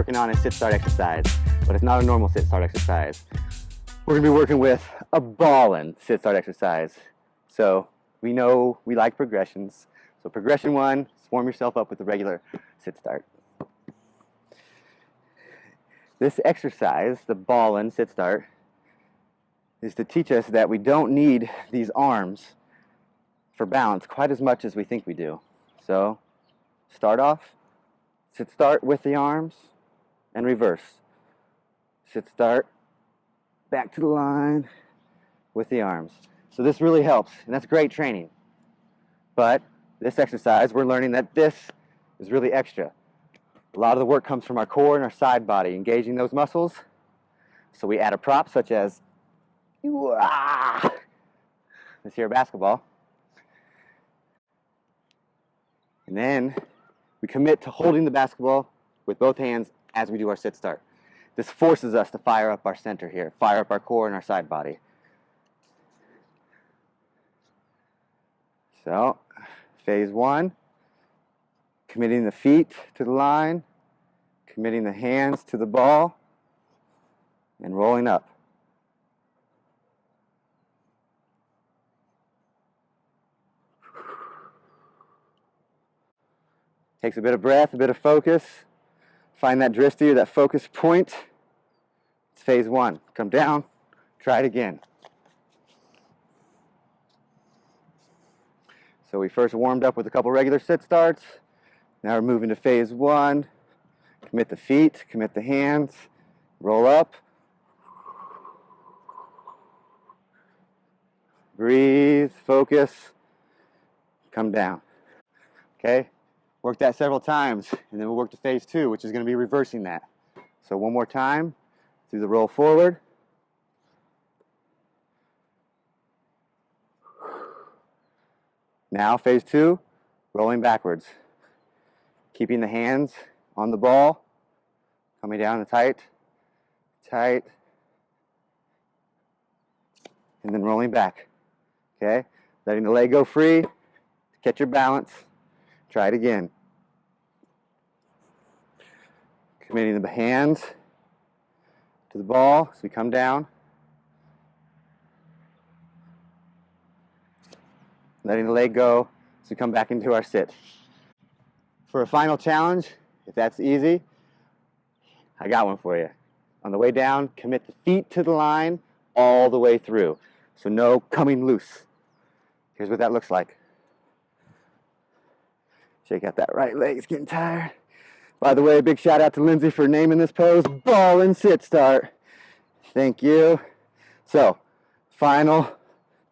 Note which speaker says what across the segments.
Speaker 1: working on a sit-start exercise, but it's not a normal sit-start exercise. We're going to be working with a Ballin sit-start exercise. So we know we like progressions. So progression 1, warm yourself up with a regular sit-start. This exercise, the Ballin sit-start, is to teach us that we don't need these arms for balance quite as much as we think we do. So start off, sit-start with the arms, and reverse. Sit-start, back to the line with the arms. So this really helps, and that's great training. But this exercise, we're learning that this is really extra. A lot of the work comes from our core and our side body, engaging those muscles. So we add a prop such as, let's hear a basketball. And then we commit to holding the basketball with both hands as we do our sit start. This forces us to fire up our center here, fire up our core and our side body. So, phase 1, committing the feet to the line, committing the hands to the ball, and rolling up. Takes a bit of breath, a bit of focus. Find that drishti or that focus point. It's phase 1. Come down, try it again. So we first warmed up with a couple regular sit starts. Now we're moving to phase 1. Commit the feet, commit the hands, roll up. Breathe, focus, come down. Okay? Work that several times, and then we'll work to phase 2, which is going to be reversing that. So one more time, through the roll forward. Now phase 2, rolling backwards. Keeping the hands on the ball, coming down and tight, tight, and then rolling back. Okay? Letting the leg go free, catch your balance. Try it again. Committing the hands to the ball as we come down. Letting the leg go as we come back into our sit. For a final challenge, if that's easy, I got one for you. On the way down, commit the feet to the line all the way through. So no coming loose. Here's what that looks like. Shake out that right leg, it's getting tired. By the way, a big shout out to Lindsay for naming this pose Ballin sit start. Thank you. So, final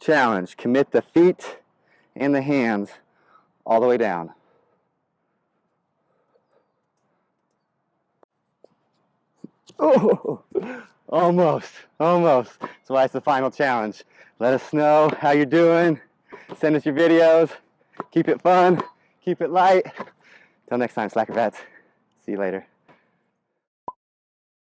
Speaker 1: challenge. Commit the feet and the hands all the way down. Oh, almost. That's why it's the final challenge. Let us know how you're doing. Send us your videos. Keep it fun. Keep it light. Till next time, Slackrobats. See you later.